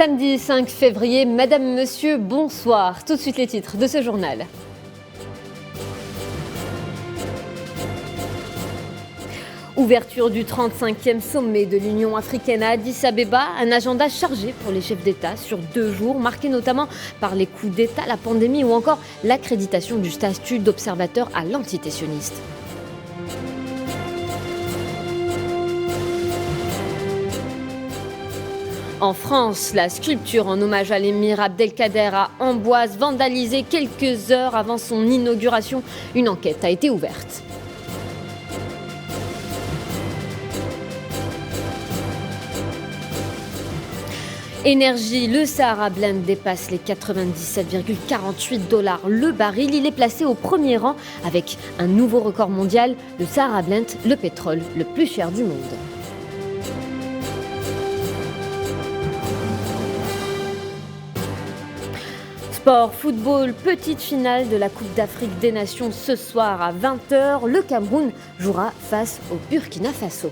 Samedi 5 février, Madame, Monsieur, bonsoir. Tout de suite les titres de ce journal. Ouverture du 35e sommet de l'Union africaine à Addis Abeba, un agenda chargé pour les chefs d'État sur 2 jours, marqué notamment par les coups d'État, la pandémie ou encore l'accréditation du statut d'observateur à l'entité sioniste. En France, la sculpture en hommage à l'émir Abdelkader à Amboise, vandalisée quelques heures avant son inauguration. Une enquête a été ouverte. Énergie, le Sahara Blend dépasse les 97,48$ le baril. Il est placé au premier rang avec un nouveau record mondial, le Sahara Blend, le pétrole le plus cher du monde. Sport, football, petite finale de la Coupe d'Afrique des Nations ce soir à 20h. Le Cameroun jouera face au Burkina Faso.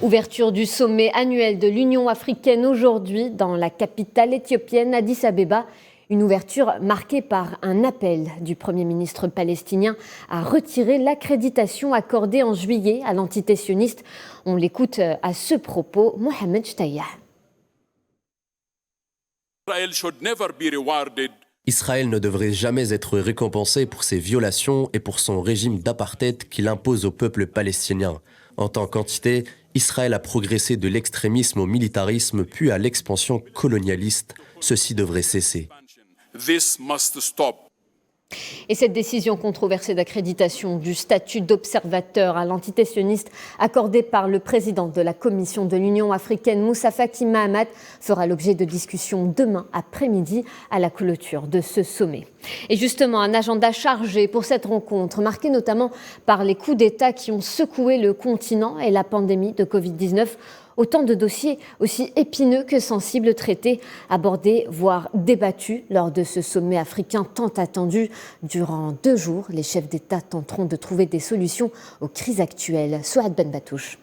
Ouverture du sommet annuel de l'Union africaine aujourd'hui dans la capitale éthiopienne Addis Abeba. Une ouverture marquée par un appel du Premier ministre palestinien à retirer l'accréditation accordée en juillet à l'entité sioniste. On l'écoute à ce propos, Mohamed Shtaya. Israël ne devrait jamais être récompensé pour ses violations et pour son régime d'apartheid qu'il impose au peuple palestinien. En tant qu'entité, Israël a progressé de l'extrémisme au militarisme puis à l'expansion colonialiste. Ceci devrait cesser. Et cette décision controversée d'accréditation du statut d'observateur à l'entité sioniste accordée par le président de la Commission de l'Union africaine, Moussa Faki Mahamat, fera l'objet de discussions demain après-midi à la clôture de ce sommet. Et justement, un agenda chargé pour cette rencontre, marqué notamment par les coups d'État qui ont secoué le continent et la pandémie de Covid-19. Autant de dossiers aussi épineux que sensibles traités, abordés, voire débattus lors de ce sommet africain tant attendu. Durant 2 jours, les chefs d'État tenteront de trouver des solutions aux crises actuelles. Souad Ben Batouche.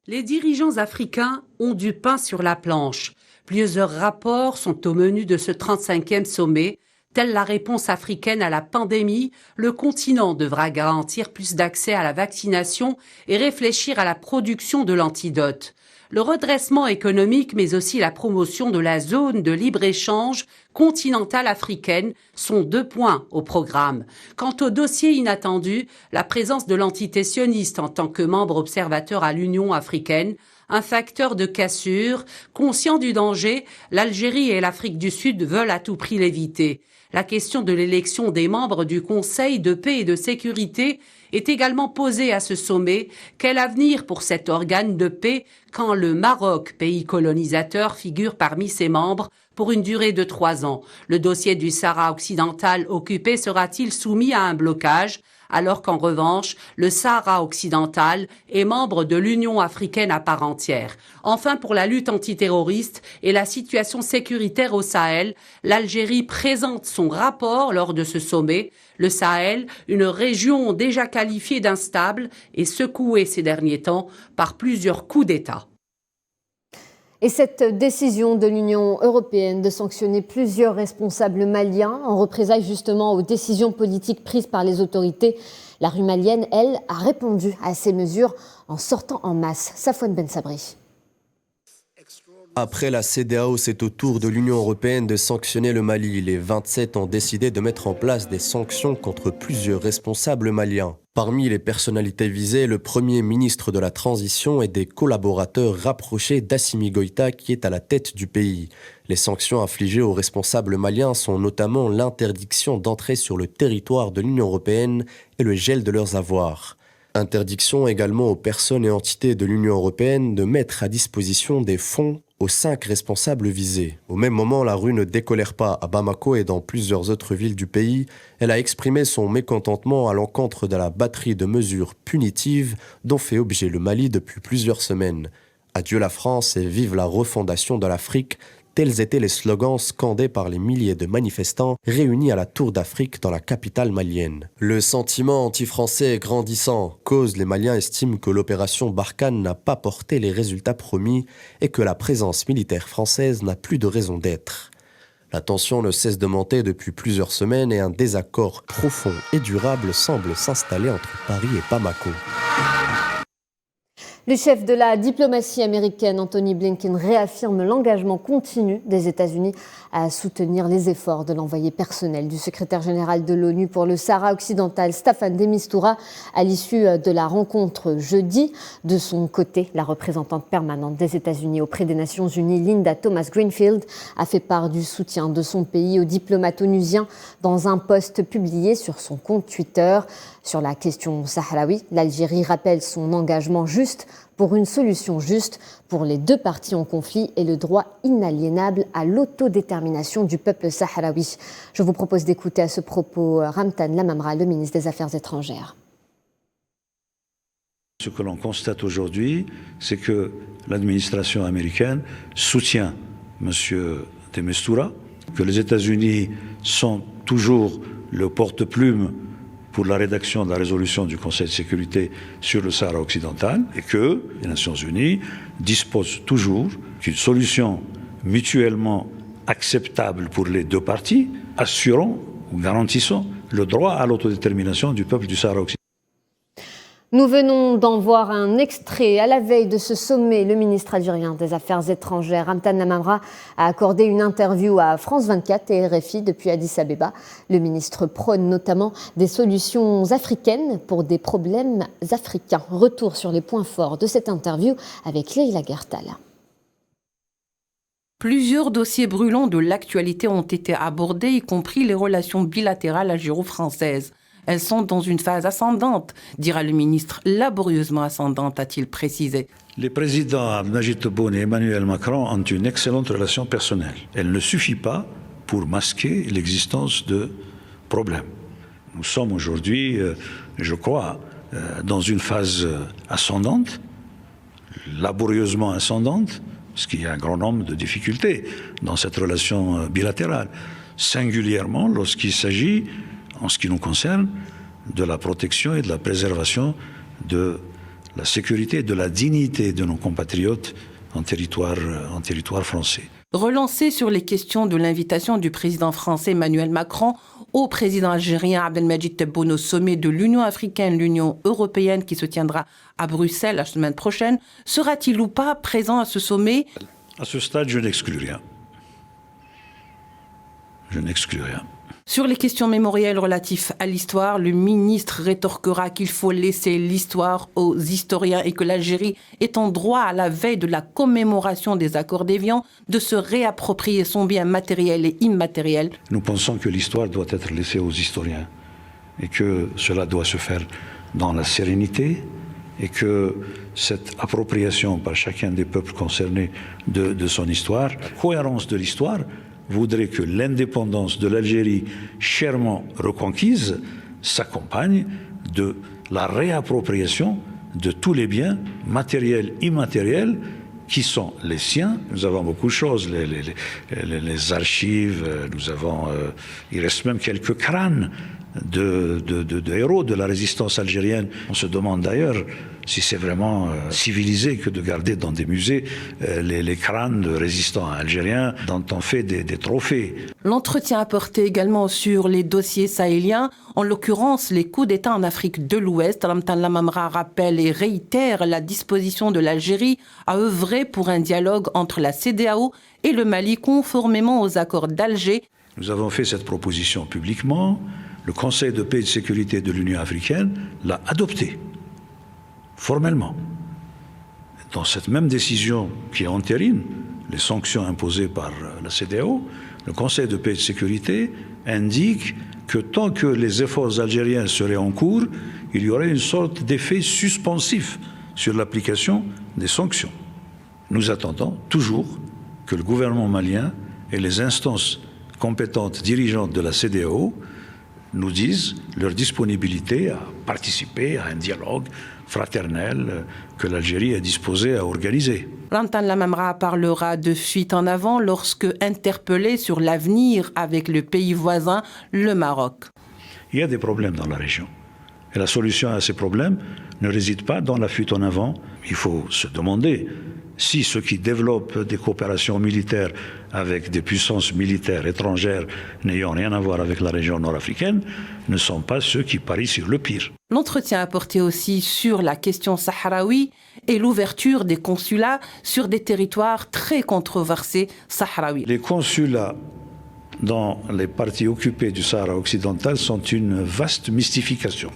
Les dirigeants africains ont du pain sur la planche. Plusieurs rapports sont au menu de ce 35e sommet. Telle la réponse africaine à la pandémie, le continent devra garantir plus d'accès à la vaccination et réfléchir à la production de l'antidote. Le redressement économique, mais aussi la promotion de la zone de libre-échange continentale africaine sont 2 points au programme. Quant au dossier inattendu, la présence de l'entité sioniste en tant que membre observateur à l'Union africaine, un facteur de cassure. Conscient du danger, l'Algérie et l'Afrique du Sud veulent à tout prix l'éviter. La question de l'élection des membres du Conseil de paix et de sécurité est également posée à ce sommet. Quel avenir pour cet organe de paix quand le Maroc, pays colonisateur, figure parmi ses membres pour une durée de 3 ans? Le dossier du Sahara occidental occupé sera-t-il soumis à un blocage, alors qu'en revanche, le Sahara occidental est membre de l'Union africaine à part entière? Enfin, pour la lutte antiterroriste et la situation sécuritaire au Sahel, l'Algérie présente son rapport lors de ce sommet. Le Sahel, une région déjà qualifiée d'instable et secouée ces derniers temps par plusieurs coups d'État. Et cette décision de l'Union européenne de sanctionner plusieurs responsables maliens en représailles justement aux décisions politiques prises par les autorités, la rue malienne, elle, a répondu à ces mesures en sortant en masse. Safouane Ben Sabri. Après la CEDEAO, c'est au tour de l'Union européenne de sanctionner le Mali. Les 27 ont décidé de mettre en place des sanctions contre plusieurs responsables maliens. Parmi les personnalités visées, le Premier ministre de la Transition et des collaborateurs rapprochés d'Assimi Goïta qui est à la tête du pays. Les sanctions infligées aux responsables maliens sont notamment l'interdiction d'entrer sur le territoire de l'Union européenne et le gel de leurs avoirs. Interdiction également aux personnes et entités de l'Union européenne de mettre à disposition des fonds aux 5 responsables visés. Au même moment, la rue ne décolère pas à Bamako et dans plusieurs autres villes du pays. Elle a exprimé son mécontentement à l'encontre de la batterie de mesures punitives dont fait objet le Mali depuis plusieurs semaines. Adieu la France et vive la refondation de l'Afrique, Tels étaient les slogans scandés par les milliers de manifestants réunis à la Tour d'Afrique dans la capitale malienne. Le sentiment anti-français est grandissant. Cause, les Maliens estiment que l'opération Barkhane n'a pas porté les résultats promis et que la présence militaire française n'a plus de raison d'être. La tension ne cesse de monter depuis plusieurs semaines et un désaccord profond et durable semble s'installer entre Paris et Bamako. Le chef de la diplomatie américaine, Anthony Blinken, réaffirme l'engagement continu des États-Unis à soutenir les efforts de l'envoyé personnel du secrétaire général de l'ONU pour le Sahara occidental, Staffan de Mistura, à l'issue de la rencontre jeudi. De son côté, la représentante permanente des États-Unis auprès des Nations Unies, Linda Thomas-Greenfield, a fait part du soutien de son pays aux diplomates onusiens dans un post publié sur son compte Twitter. Sur la question sahraoui, l'Algérie rappelle son engagement juste pour une solution juste pour les deux parties en conflit et le droit inaliénable à l'autodétermination du peuple sahraoui. Je vous propose d'écouter à ce propos Ramtan Lamamra, le ministre des Affaires étrangères. Ce que l'on constate aujourd'hui, c'est que l'administration américaine soutient M. de Mistura, que les États-Unis sont toujours le porte-plume pour la rédaction de la résolution du Conseil de sécurité sur le Sahara occidental et que les Nations Unies disposent toujours d'une solution mutuellement acceptable pour les deux parties, assurant ou garantissant le droit à l'autodétermination du peuple du Sahara occidental. Nous venons d'en voir un extrait. À la veille de ce sommet, le ministre algérien des Affaires étrangères, Ramtan Lamamra, a accordé une interview à France 24 et RFI depuis Addis Abeba. Le ministre prône notamment des solutions africaines pour des problèmes africains. Retour sur les points forts de cette interview avec Leïla Gertal. Plusieurs dossiers brûlants de l'actualité ont été abordés, y compris les relations bilatérales algéro-françaises. Elles sont dans une phase ascendante, dira le ministre, laborieusement ascendante, a-t-il précisé. Les présidents Abdelmadjid Tebboune et Emmanuel Macron ont une excellente relation personnelle. Elle ne suffit pas pour masquer l'existence de problèmes. Nous sommes aujourd'hui, je crois, dans une phase ascendante, laborieusement ascendante, parce qu'il y a un grand nombre de difficultés dans cette relation bilatérale, singulièrement lorsqu'il s'agit, en ce qui nous concerne, de la protection et de la préservation de la sécurité et de la dignité de nos compatriotes en territoire français. Relancé sur les questions de l'invitation du président français Emmanuel Macron au président algérien Abdelmadjid Tebboune au sommet de l'Union africaine, l'Union européenne qui se tiendra à Bruxelles la semaine prochaine, sera-t-il ou pas présent à ce sommet? À ce stade, je n'exclus rien. Je n'exclus rien. Sur les questions mémorielles relatives à l'histoire, le ministre rétorquera qu'il faut laisser l'histoire aux historiens et que l'Algérie est en droit, à la veille de la commémoration des accords d'Évian, de se réapproprier son bien matériel et immatériel. Nous pensons que l'histoire doit être laissée aux historiens et que cela doit se faire dans la sérénité et que cette appropriation par chacun des peuples concernés de son histoire, la cohérence de l'histoire, voudrait que l'indépendance de l'Algérie chèrement reconquise s'accompagne de la réappropriation de tous les biens matériels, immatériels, qui sont les siens. Nous avons beaucoup de choses, les archives, il reste même quelques crânes de héros de la résistance algérienne. On se demande d'ailleurs si c'est vraiment civilisé que de garder dans des musées les crânes de résistants algériens dont on fait des trophées. L'entretien a porté également sur les dossiers sahéliens, en l'occurrence les coups d'État en Afrique de l'Ouest. Ramtan Lamamra rappelle et réitère la disposition de l'Algérie à œuvrer pour un dialogue entre la CEDEAO et le Mali conformément aux accords d'Alger. Nous avons fait cette proposition publiquement. Le Conseil de paix et de sécurité de l'Union africaine l'a adopté, formellement. Dans cette même décision qui entérine les sanctions imposées par la CEDEAO, le Conseil de paix et de sécurité indique que tant que les efforts algériens seraient en cours, il y aurait une sorte d'effet suspensif sur l'application des sanctions. Nous attendons toujours que le gouvernement malien et les instances compétentes dirigeantes de la CEDEAO nous disent leur disponibilité à participer à un dialogue fraternel que l'Algérie est disposée à organiser. Rantan Lamamra parlera de fuite en avant lorsque interpellé sur l'avenir avec le pays voisin, le Maroc. Il y a des problèmes dans la région. Et la solution à ces problèmes ne réside pas dans la fuite en avant. Il faut se demander si ceux qui développent des coopérations militaires avec des puissances militaires étrangères n'ayant rien à voir avec la région nord-africaine ne sont pas ceux qui parient sur le pire. L'entretien a porté aussi sur la question sahraoui et l'ouverture des consulats sur des territoires très controversés sahraouis. Les consulats dans les parties occupées du Sahara occidental sont une vaste mystification.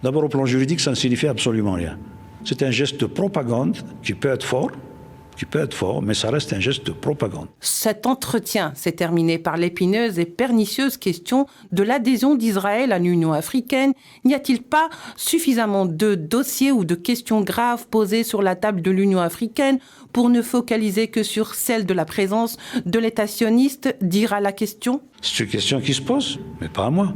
D'abord, au plan juridique, ça ne signifie absolument rien. C'est un geste de propagande qui peut être fort, mais ça reste un geste de propagande. Cet entretien s'est terminé par l'épineuse et pernicieuse question de l'adhésion d'Israël à l'Union africaine. N'y a-t-il pas suffisamment de dossiers ou de questions graves posées sur la table de l'Union africaine pour ne focaliser que sur celle de la présence de l'État sioniste, dira la question ? C'est une question qui se pose, mais pas à moi.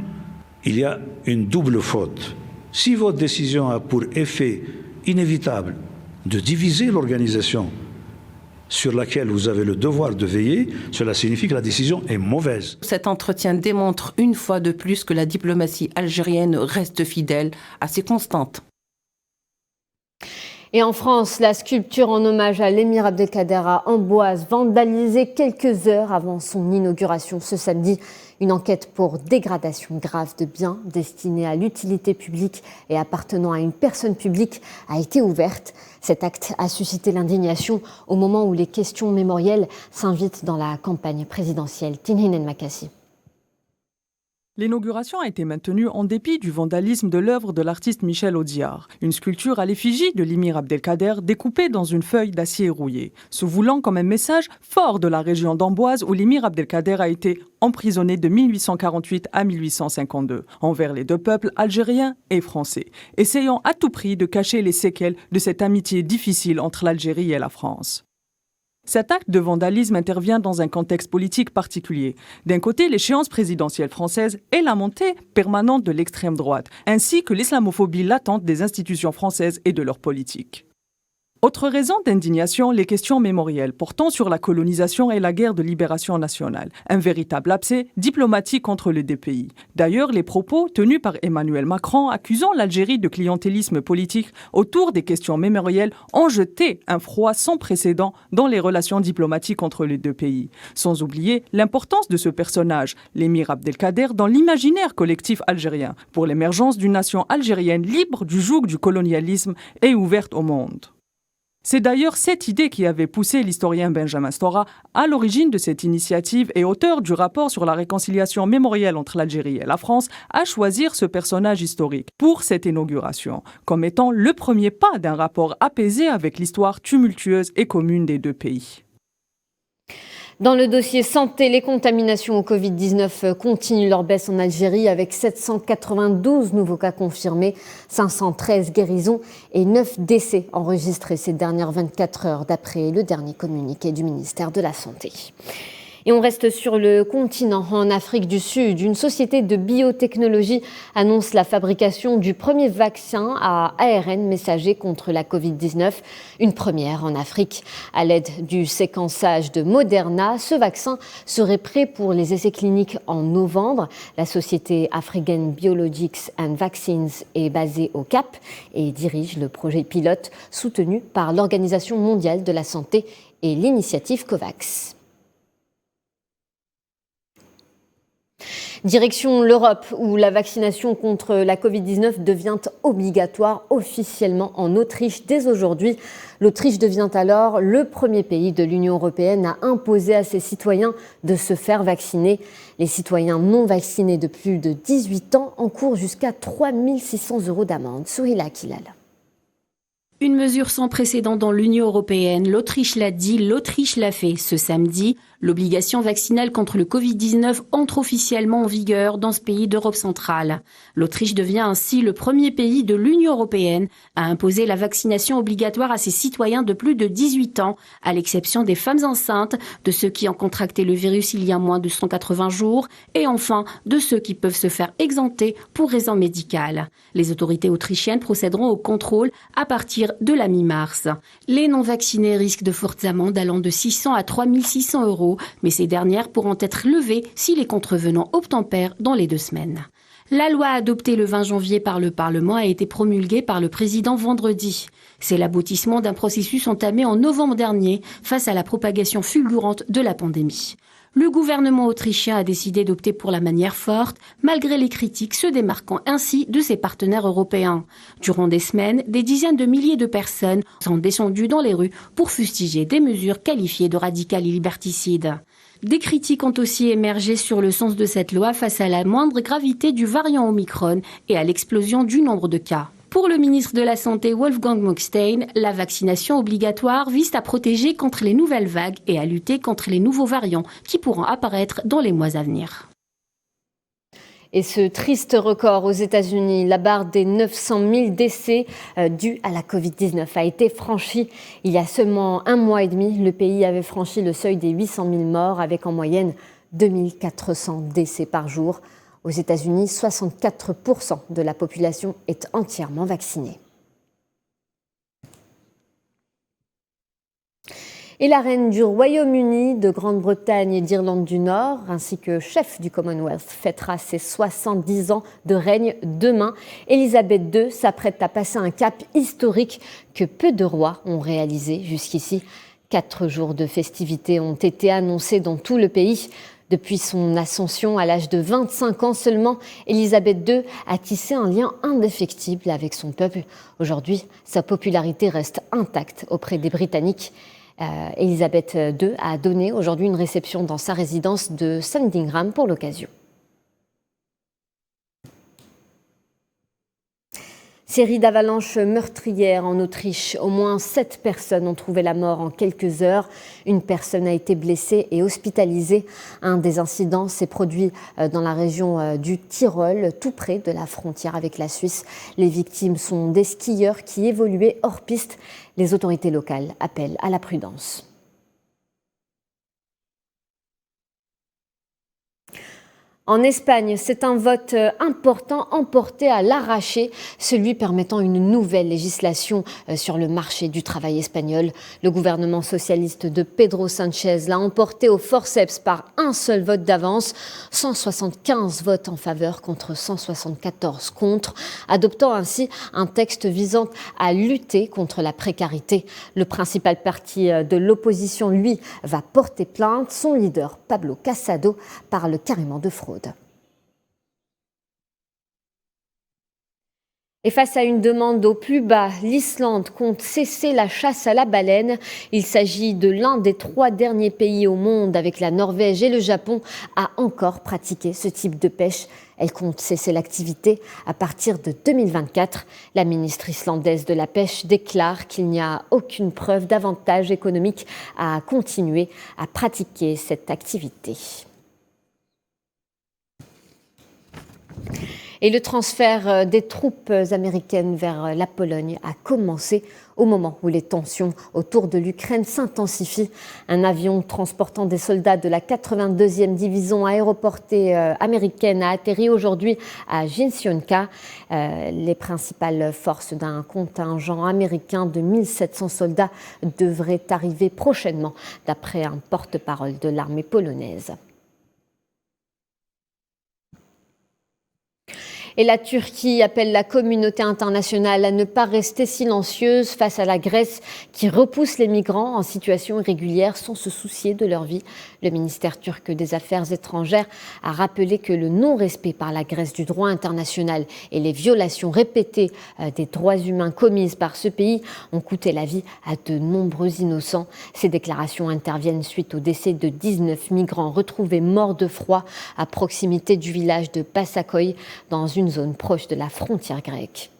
Il y a une double faute. Si votre décision a pour effet inévitable de diviser l'organisation sur laquelle vous avez le devoir de veiller, cela signifie que la décision est mauvaise. Cet entretien démontre une fois de plus que la diplomatie algérienne reste fidèle à ses constantes. Et en France, la sculpture en hommage à l'émir Abdelkader à Amboise, vandalisée quelques heures avant son inauguration ce samedi. Une enquête pour dégradation grave de biens destinés à l'utilité publique et appartenant à une personne publique a été ouverte. Cet acte a suscité l'indignation au moment où les questions mémorielles s'invitent dans la campagne présidentielle. Tinhinen Makassi. L'inauguration a été maintenue en dépit du vandalisme de l'œuvre de l'artiste Michel Audiard, une sculpture à l'effigie de l'émir Abdelkader découpée dans une feuille d'acier rouillé, se voulant comme un message fort de la région d'Amboise où l'émir Abdelkader a été emprisonné de 1848 à 1852, envers les deux peuples algériens et français, essayant à tout prix de cacher les séquelles de cette amitié difficile entre l'Algérie et la France. Cet acte de vandalisme intervient dans un contexte politique particulier. D'un côté, l'échéance présidentielle française et la montée permanente de l'extrême droite, ainsi que l'islamophobie latente des institutions françaises et de leur politique. Autre raison d'indignation, les questions mémorielles portant sur la colonisation et la guerre de libération nationale. Un véritable abcès diplomatique entre les deux pays. D'ailleurs, les propos tenus par Emmanuel Macron accusant l'Algérie de clientélisme politique autour des questions mémorielles ont jeté un froid sans précédent dans les relations diplomatiques entre les deux pays. Sans oublier l'importance de ce personnage, l'émir Abdelkader, dans l'imaginaire collectif algérien pour l'émergence d'une nation algérienne libre du joug du colonialisme et ouverte au monde. C'est d'ailleurs cette idée qui avait poussé l'historien Benjamin Stora à l'origine de cette initiative et auteur du rapport sur la réconciliation mémorielle entre l'Algérie et la France à choisir ce personnage historique pour cette inauguration, comme étant le premier pas d'un rapport apaisé avec l'histoire tumultueuse et commune des deux pays. Dans le dossier santé, les contaminations au Covid-19 continuent leur baisse en Algérie avec 792 nouveaux cas confirmés, 513 guérisons et 9 décès enregistrés ces dernières 24 heures d'après le dernier communiqué du ministère de la Santé. Et on reste sur le continent, en Afrique du Sud. Une société de biotechnologie annonce la fabrication du premier vaccin à ARN messager contre la Covid-19. Une première en Afrique. À l'aide du séquençage de Moderna, ce vaccin serait prêt pour les essais cliniques en novembre. La société African Biologics and Vaccines est basée au Cap et dirige le projet pilote soutenu par l'Organisation mondiale de la santé et l'initiative COVAX. Direction l'Europe, où la vaccination contre la Covid-19 devient obligatoire officiellement en Autriche dès aujourd'hui. L'Autriche devient alors le premier pays de l'Union européenne à imposer à ses citoyens de se faire vacciner. Les citoyens non vaccinés de plus de 18 ans encourent jusqu'à 3 600 € d'amende. Souhila Kilal. Une mesure sans précédent dans l'Union européenne. L'Autriche l'a dit, l'Autriche l'a fait. Ce samedi, L'obligation vaccinale contre le Covid-19 entre officiellement en vigueur dans ce pays d'Europe centrale. L'Autriche devient ainsi le premier pays de l'Union européenne à imposer la vaccination obligatoire à ses citoyens de plus de 18 ans, à l'exception des femmes enceintes, de ceux qui ont contracté le virus il y a moins de 180 jours et enfin de ceux qui peuvent se faire exempter pour raison médicale. Les autorités autrichiennes procéderont au contrôle à partir de la mi-mars. Les non-vaccinés risquent de fortes amendes allant de 600 à 3 600 €, mais ces dernières pourront être levées si les contrevenants obtempèrent dans les 2 semaines. La loi adoptée le 20 janvier par le Parlement a été promulguée par le président vendredi. C'est l'aboutissement d'un processus entamé en novembre dernier face à la propagation fulgurante de la pandémie. Le gouvernement autrichien a décidé d'opter pour la manière forte, malgré les critiques se démarquant ainsi de ses partenaires européens. Durant des semaines, des dizaines de milliers de personnes sont descendues dans les rues pour fustiger des mesures qualifiées de radicales et liberticides. Des critiques ont aussi émergé sur le sens de cette loi face à la moindre gravité du variant Omicron et à l'explosion du nombre de cas. Pour le ministre de la Santé Wolfgang Muckstein, la vaccination obligatoire vise à protéger contre les nouvelles vagues et à lutter contre les nouveaux variants qui pourront apparaître dans les mois à venir. Et ce triste record aux États-Unis, la barre des 900 000 décès dus à la Covid-19 a été franchie. Il y a seulement un mois et demi, le pays avait franchi le seuil des 800 000 morts avec en moyenne 2400 décès par jour. Aux États-Unis, 64% de la population est entièrement vaccinée. Et la reine du Royaume-Uni, de Grande-Bretagne et d'Irlande du Nord, ainsi que chef du Commonwealth, fêtera ses 70 ans de règne demain. Elisabeth II s'apprête à passer un cap historique que peu de rois ont réalisé jusqu'ici. 4 jours de festivités ont été annoncés dans tout le pays. Depuis son ascension à l'âge de 25 ans seulement, Elisabeth II a tissé un lien indéfectible avec son peuple. Aujourd'hui, sa popularité reste intacte auprès des Britanniques. Elisabeth II a donné aujourd'hui une réception dans sa résidence de Sandringham pour l'occasion. Série d'avalanches meurtrières en Autriche. Au moins 7 personnes ont trouvé la mort en quelques heures. Une personne a été blessée et hospitalisée. Un des incidents s'est produit dans la région du Tyrol, tout près de la frontière avec la Suisse. Les victimes sont des skieurs qui évoluaient hors piste. Les autorités locales appellent à la prudence. En Espagne, c'est un vote important emporté à l'arraché, celui permettant une nouvelle législation sur le marché du travail espagnol. Le gouvernement socialiste de Pedro Sánchez l'a emporté au forceps par un seul vote d'avance, 175 votes en faveur contre 174 contre, adoptant ainsi un texte visant à lutter contre la précarité. Le principal parti de l'opposition, lui, va porter plainte. Son leader, Pablo Casado, parle carrément de fraude. Et face à une demande au plus bas, l'Islande compte cesser la chasse à la baleine. Il s'agit de l'un des 3 derniers pays au monde, avec la Norvège et le Japon, à encore pratiquer ce type de pêche. Elle compte cesser l'activité à partir de 2024. La ministre islandaise de la Pêche déclare qu'il n'y a aucune preuve d'avantage économique à continuer à pratiquer cette activité. Et le transfert des troupes américaines vers la Pologne a commencé au moment où les tensions autour de l'Ukraine s'intensifient. Un avion transportant des soldats de la 82e division aéroportée américaine a atterri aujourd'hui à Jinsionka. Les principales forces d'un contingent américain de 1700 soldats devraient arriver prochainement, d'après un porte-parole de l'armée polonaise. Et la Turquie appelle la communauté internationale à ne pas rester silencieuse face à la Grèce qui repousse les migrants en situation irrégulière sans se soucier de leur vie. Le ministère turc des Affaires étrangères a rappelé que le non-respect par la Grèce du droit international et les violations répétées des droits humains commises par ce pays ont coûté la vie à de nombreux innocents. Ces déclarations interviennent suite au décès de 19 migrants retrouvés morts de froid à proximité du village de Passakoy, dans une zone proche de la frontière grecque.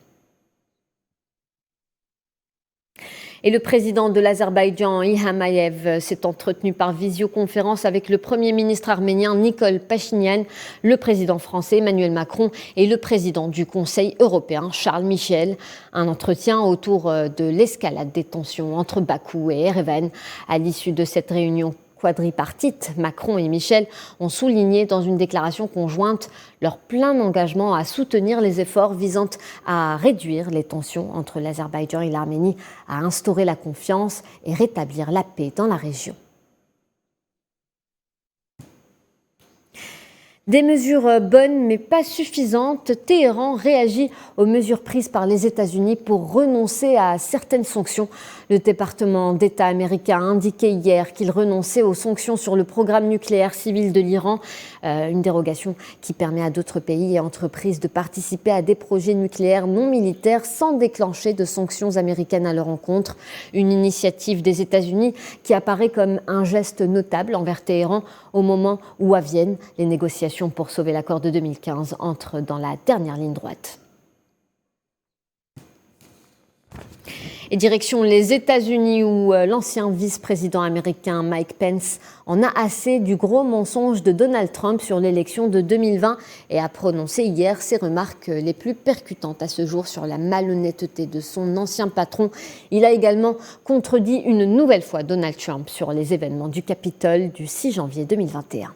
Et le président de l'Azerbaïdjan, Ilham Aliyev, s'est entretenu par visioconférence avec le Premier ministre arménien Nikol Pachinian, le président français Emmanuel Macron et le président du Conseil européen Charles Michel. Un entretien autour de l'escalade des tensions entre Bakou et Erevan. À l'issue de cette réunion quadripartite, Macron et Michel ont souligné dans une déclaration conjointe leur plein engagement à soutenir les efforts visant à réduire les tensions entre l'Azerbaïdjan et l'Arménie, à instaurer la confiance et rétablir la paix dans la région. Des mesures bonnes mais pas suffisantes, Téhéran réagit aux mesures prises par les États-Unis pour renoncer à certaines sanctions. Le département d'État américain a indiqué hier qu'il renonçait aux sanctions sur le programme nucléaire civil de l'Iran, une dérogation qui permet à d'autres pays et entreprises de participer à des projets nucléaires non militaires sans déclencher de sanctions américaines à leur encontre. Une initiative des États-Unis qui apparaît comme un geste notable envers Téhéran au moment où à Vienne, les négociations pour sauver l'accord de 2015 entrent dans la dernière ligne droite. Et direction les États-Unis où l'ancien vice-président américain Mike Pence en a assez du gros mensonge de Donald Trump sur l'élection de 2020 et a prononcé hier ses remarques les plus percutantes à ce jour sur la malhonnêteté de son ancien patron. Il a également contredit une nouvelle fois Donald Trump sur les événements du Capitole du 6 janvier 2021.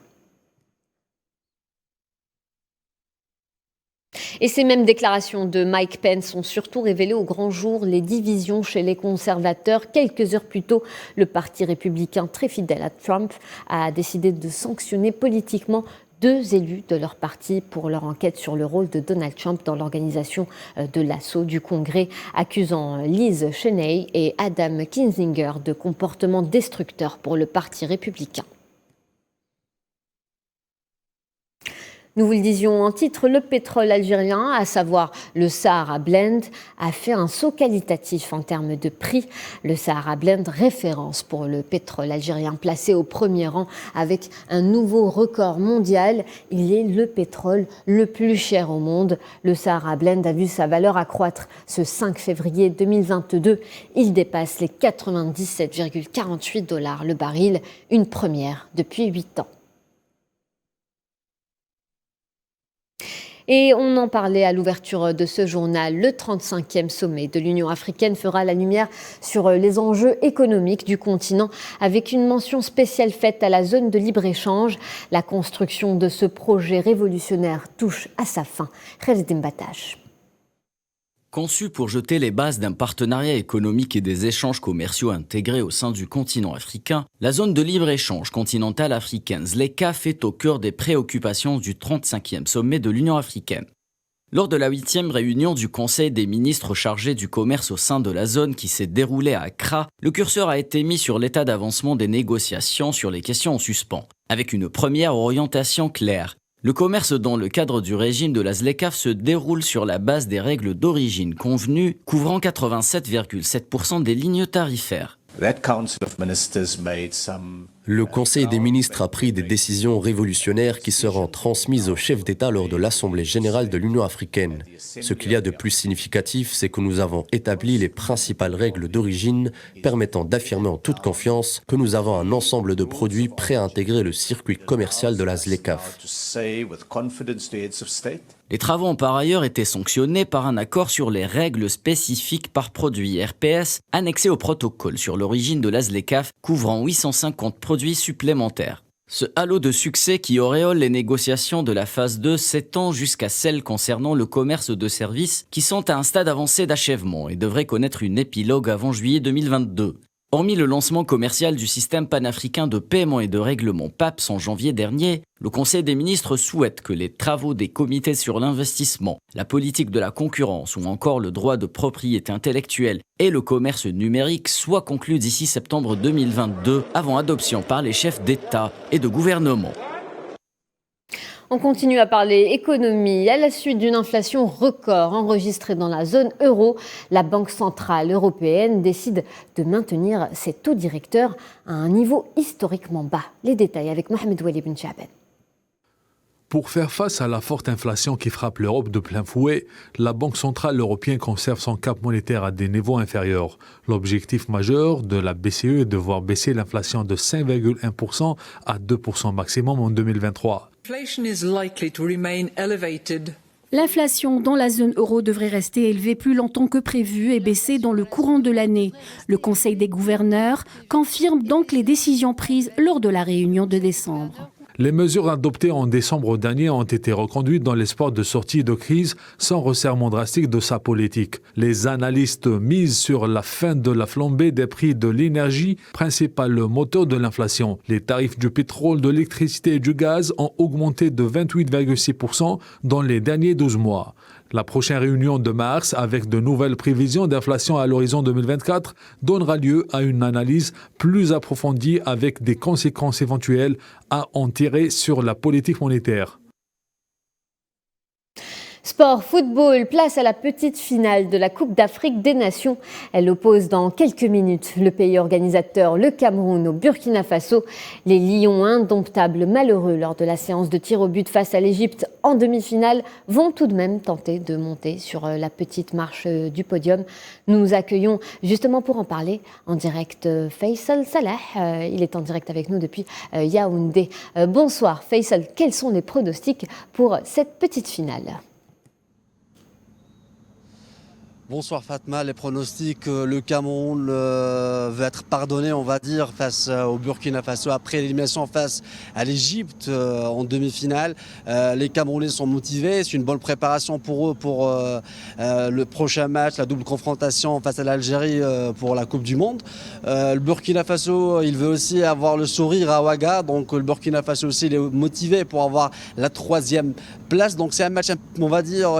Et ces mêmes déclarations de Mike Pence ont surtout révélé au grand jour les divisions chez les conservateurs. Quelques heures plus tôt, le Parti républicain, très fidèle à Trump, a décidé de sanctionner politiquement 2 élus de leur parti pour leur enquête sur le rôle de Donald Trump dans l'organisation de l'assaut du Congrès, accusant Liz Cheney et Adam Kinzinger de comportements destructeurs pour le Parti républicain. Nous vous le disions en titre, le pétrole algérien, à savoir le Sahara Blend, a fait un saut qualitatif en termes de prix. Le Sahara Blend, référence pour le pétrole algérien, placé au premier rang avec un nouveau record mondial. Il est le pétrole le plus cher au monde. Le Sahara Blend a vu sa valeur accroître ce 5 février 2022. Il dépasse les 97,48 $ le baril, une première depuis 8 ans. Et on en parlait à l'ouverture de ce journal. Le 35e sommet de l'Union africaine fera la lumière sur les enjeux économiques du continent avec une mention spéciale faite à la zone de libre-échange. La construction de ce projet révolutionnaire touche à sa fin. Khaled Mbatash. Conçue pour jeter les bases d'un partenariat économique et des échanges commerciaux intégrés au sein du continent africain, la zone de libre-échange continentale africaine ZLECAf est au cœur des préoccupations du 35e sommet de l'Union africaine. Lors de la 8e réunion du Conseil des ministres chargés du commerce au sein de la zone qui s'est déroulée à Accra, le curseur a été mis sur l'état d'avancement des négociations sur les questions en suspens, avec une première orientation claire. Le commerce dans le cadre du régime de la ZLECAf se déroule sur la base des règles d'origine convenues, couvrant 87,7% des lignes tarifaires. Le Conseil des ministres a pris des décisions révolutionnaires qui seront transmises aux chefs d'État lors de l'Assemblée générale de l'Union africaine. Ce qu'il y a de plus significatif, c'est que nous avons établi les principales règles d'origine permettant d'affirmer en toute confiance que nous avons un ensemble de produits prêts à intégrer le circuit commercial de la ZLECAf. Les travaux ont par ailleurs été sanctionnés par un accord sur les règles spécifiques par produit RPS annexé au protocole sur l'origine de la ZLECAf couvrant 850 produits supplémentaires. Ce halo de succès qui auréole les négociations de la phase 2 s'étend jusqu'à celles concernant le commerce de services qui sont à un stade avancé d'achèvement et devraient connaître une épilogue avant juillet 2022. Hormis le lancement commercial du système panafricain de paiement et de règlement PAPS en janvier dernier, le Conseil des ministres souhaite que les travaux des comités sur l'investissement, la politique de la concurrence ou encore le droit de propriété intellectuelle et le commerce numérique soient conclus d'ici septembre 2022 avant adoption par les chefs d'État et de gouvernement. On continue à parler économie. À la suite d'une inflation record enregistrée dans la zone euro, la Banque centrale européenne décide de maintenir ses taux directeurs à un niveau historiquement bas. Les détails avec Mohamed Wali Ben Chaben. Pour faire face à la forte inflation qui frappe l'Europe de plein fouet, la Banque centrale européenne conserve son cap monétaire à des niveaux inférieurs. L'objectif majeur de la BCE est de voir baisser l'inflation de 5,1% à 2% maximum en 2023. L'inflation dans la zone euro devrait rester élevée plus longtemps que prévu et baisser dans le courant de l'année. Le Conseil des gouverneurs confirme donc les décisions prises lors de la réunion de décembre. Les mesures adoptées en décembre dernier ont été reconduites dans l'espoir de sortie de crise sans resserrement drastique de sa politique. Les analystes misent sur la fin de la flambée des prix de l'énergie, principal moteur de l'inflation. Les tarifs du pétrole, de l'électricité et du gaz ont augmenté de 28,6% dans les derniers 12 mois. La prochaine réunion de mars, avec de nouvelles prévisions d'inflation à l'horizon 2024, donnera lieu à une analyse plus approfondie avec des conséquences éventuelles à en tirer sur la politique monétaire. Sport, football, place à la petite finale de la Coupe d'Afrique des Nations. Elle oppose dans quelques minutes le pays organisateur, le Cameroun, au Burkina Faso. Les Lions, indomptables, malheureux lors de la séance de tir au but face à l'Égypte en demi-finale, vont tout de même tenter de monter sur la petite marche du podium. Nous accueillons justement pour en parler en direct Faisal Salah. Il est en direct avec nous depuis Yaoundé. Bonsoir Faisal, quels sont les pronostics pour cette petite finale ? Bonsoir Fatma, les pronostics, le Cameroun va être pardonné, on va dire, face au Burkina Faso après l'élimination face à l'Égypte en demi-finale. Les Camerounais sont motivés, c'est une bonne préparation pour eux pour le prochain match, la double confrontation face à l'Algérie pour la Coupe du Monde. Le Burkina Faso, il veut aussi avoir le sourire à Ouaga, donc le Burkina Faso aussi il est motivé pour avoir la 3e place. Donc c'est un match, on va dire,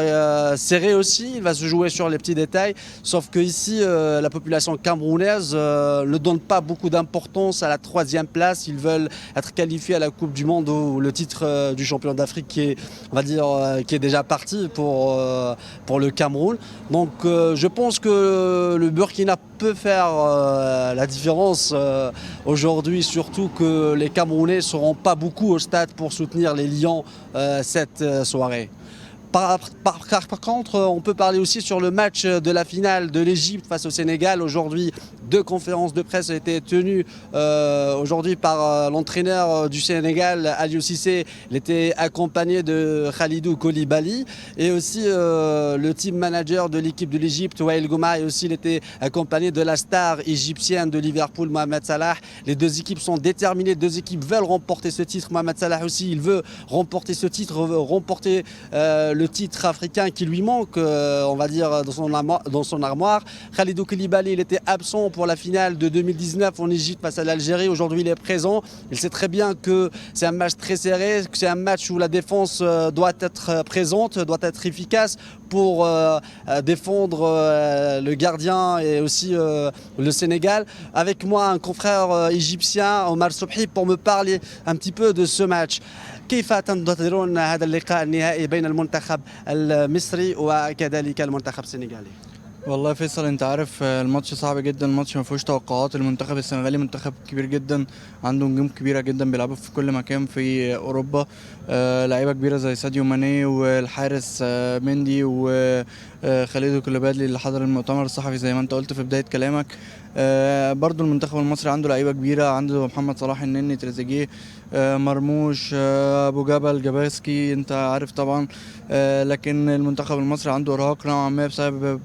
serré aussi, il va se jouer sur les petits détails, sauf que ici la population camerounaise ne donne pas beaucoup d'importance à la 3e place. Ils veulent être qualifiés à la Coupe du Monde ou le titre du champion d'Afrique qui est, on va dire, qui est déjà parti pour le Cameroun. Donc je pense que le Burkina peut faire la différence aujourd'hui, surtout que les Camerounais ne seront pas beaucoup au stade pour soutenir les Lions cette soirée. Par contre, on peut parler aussi sur le match de la finale de l'Égypte face au Sénégal. Aujourd'hui, 2 conférences de presse ont été tenues aujourd'hui par l'entraîneur du Sénégal, Aliou Cissé. Il était accompagné de Khalidou Koulibaly et aussi le team manager de l'équipe de l'Égypte, Wael Gouma, et aussi il était accompagné de la star égyptienne de Liverpool, Mohamed Salah. Les 2 équipes sont déterminées, 2 équipes veulent remporter ce titre. Mohamed Salah aussi, il veut remporter ce titre, remporter le titre africain qui lui manque, on va dire, dans son armoire. Khalidou Koulibaly, il était absent pour la finale de 2019 en Égypte face à l'Algérie. Aujourd'hui, il est présent. Il sait très bien que c'est un match très serré, que c'est un match où la défense doit être présente, doit être efficace pour défendre le gardien et aussi le Sénégal. Avec moi, un confrère égyptien, Omar Soubhi, pour me parler un petit peu de ce match. كيف تنتظرون هذا اللقاء النهائي بين المنتخب المصري وكذلك المنتخب السنغالي؟ والله فيصل انت عارف الماتش صعب جدا، الماتش ما فيهوش توقعات. المنتخب السنغالي منتخب كبير جدا، عنده نجوم كبيره جدا بيلعبوا في كل مكان في اوروبا، لعيبه كبيره زي ساديو ماني والحارس مندي وخالد كوليبالي اللي حضر المؤتمر الصحفي زي ما انت قلت في بدايه كلامك. برضو المنتخب المصري عنده لعيبه كبيره، عنده محمد صلاح، النني، تريزيجيه، مرموش، ابو جبل، جباسكي، انت عارف طبعا. لكن المنتخب المصري عنده ارهاق نوعا ما بسبب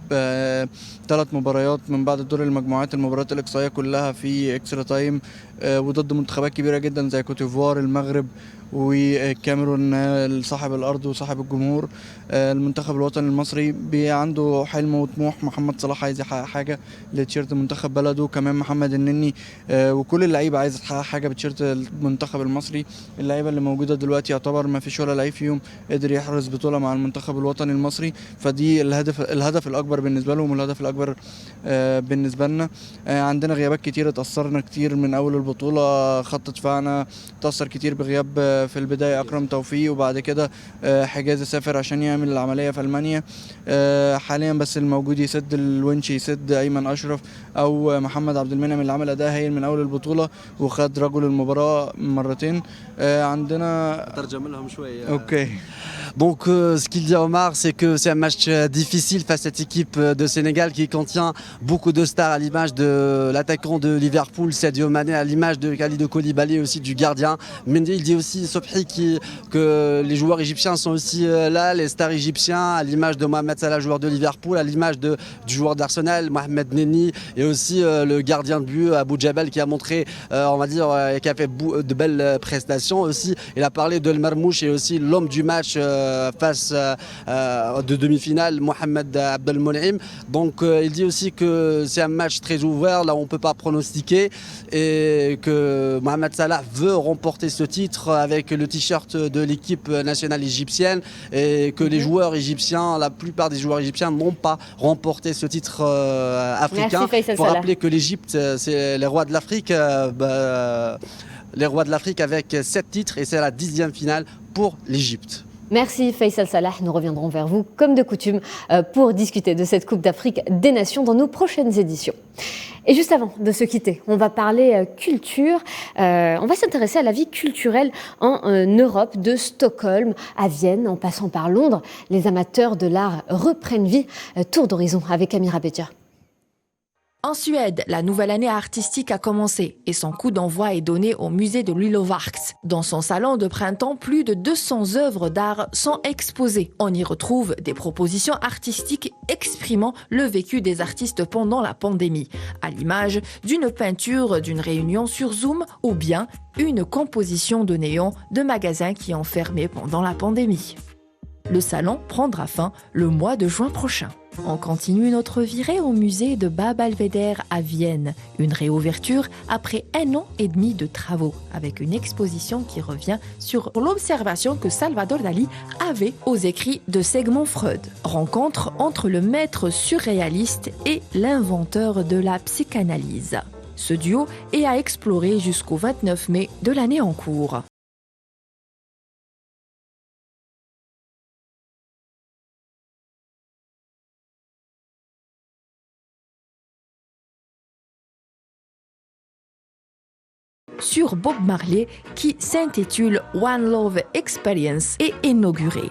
3 مباريات من بعد دور المجموعات، المباريات الاقصائيه كلها في اكسترا تايم وضد منتخبات كبيره جدا زي كوت ديفوار، المغرب والكاميرون صاحب الارض وصاحب الجمهور. المنتخب الوطني المصري عنده حلم وطموح. محمد صلاح عايز يحقق حاجه لتيشيرت منتخب بلده، كمان محمد النني وكل اللعيبه عايزه تحقق حاجه بتيشيرت المنتخب المصري. اللعيبه اللي موجوده دلوقتي يعتبر ما فيش ولا لعيب فيهم قدر يحرز بطوله مع المنتخب الوطني المصري، فدي الهدف الاكبر بالنسبه لهم والهدف الاكبر بالنسبه لنا. عندنا غيابات كتير، اتاثرنا كتير من اول البطوله. خط دفاعنا اتاثر كتير بغياب في البدايه اكرم توفيق، وبعد كده حجازي سافر عشان يعمل العمليه في المانيا. حاليا بس الموجود يسد الونش يسد ايمن اشرف او محمد عبد المنعم اللي عمل اداء هايل من اول البطوله وخد رجل المباراه مرتين. عندنا ترجم لهم شويه. اوكي. Donc ce qu'il dit Omar, c'est que c'est un match difficile face à cette équipe de Sénégal qui contient beaucoup de stars, à l'image de l'attaquant de Liverpool, Sadio Mané, à l'image de Kalidou Koulibaly et aussi du gardien. Mendy, il dit aussi, Sobhi, que les joueurs égyptiens sont aussi là, les stars égyptiens, à l'image de Mohamed Salah, joueur de Liverpool, à l'image du joueur d'Arsenal, Mohamed Nenni, et aussi le gardien de but, Abou Jabal, qui a montré, on va dire, qui a fait de belles prestations aussi. Il a parlé de El Marmouche et aussi l'homme du match face de demi-finale, Mohamed Abdelmonem. Donc il dit aussi que c'est un match très ouvert, là on ne peut pas pronostiquer, et que Mohamed Salah veut remporter ce titre avec le t-shirt de l'équipe nationale égyptienne, et que les joueurs égyptiens, la plupart des joueurs égyptiens n'ont pas remporté ce titre africain. Il faut rappeler que l'Égypte, c'est les rois de l'Afrique, les rois de l'Afrique avec 7 titres, et c'est la 10e finale pour l'Égypte. Merci Faisal Salah, nous reviendrons vers vous comme de coutume pour discuter de cette Coupe d'Afrique des Nations dans nos prochaines éditions. Et juste avant de se quitter, on va parler culture, on va s'intéresser à la vie culturelle en Europe, de Stockholm à Vienne, en passant par Londres. Les amateurs de l'art reprennent vie. Tour d'horizon avec Amira Bédia. En Suède, la nouvelle année artistique a commencé et son coup d'envoi est donné au musée de Lillovarks. Dans son salon de printemps, plus de 200 œuvres d'art sont exposées. On y retrouve des propositions artistiques exprimant le vécu des artistes pendant la pandémie, à l'image d'une peinture d'une réunion sur Zoom ou bien une composition de néon de magasins qui ont fermé pendant la pandémie. Le salon prendra fin le mois de juin prochain. On continue notre virée au musée de Bab-el-Vedder à Vienne. Une réouverture après 1 an et demi de travaux, avec une exposition qui revient sur l'observation que Salvador Dali avait aux écrits de Sigmund Freud. Rencontre entre le maître surréaliste et l'inventeur de la psychanalyse. Ce duo est à explorer jusqu'au 29 mai de l'année en cours. Sur Bob Marley qui s'intitule One Love Experience est inauguré.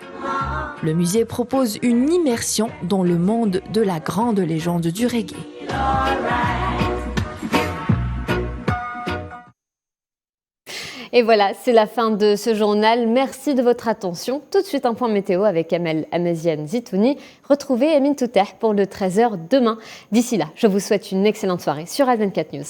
Le musée propose une immersion dans le monde de la grande légende du reggae. Et voilà, c'est la fin de ce journal. Merci de votre attention. Tout de suite, un point météo avec Amel Amaziane Zitouni. Retrouvez Amine Touteh pour le 13h demain. D'ici là, je vous souhaite une excellente soirée sur A24 News.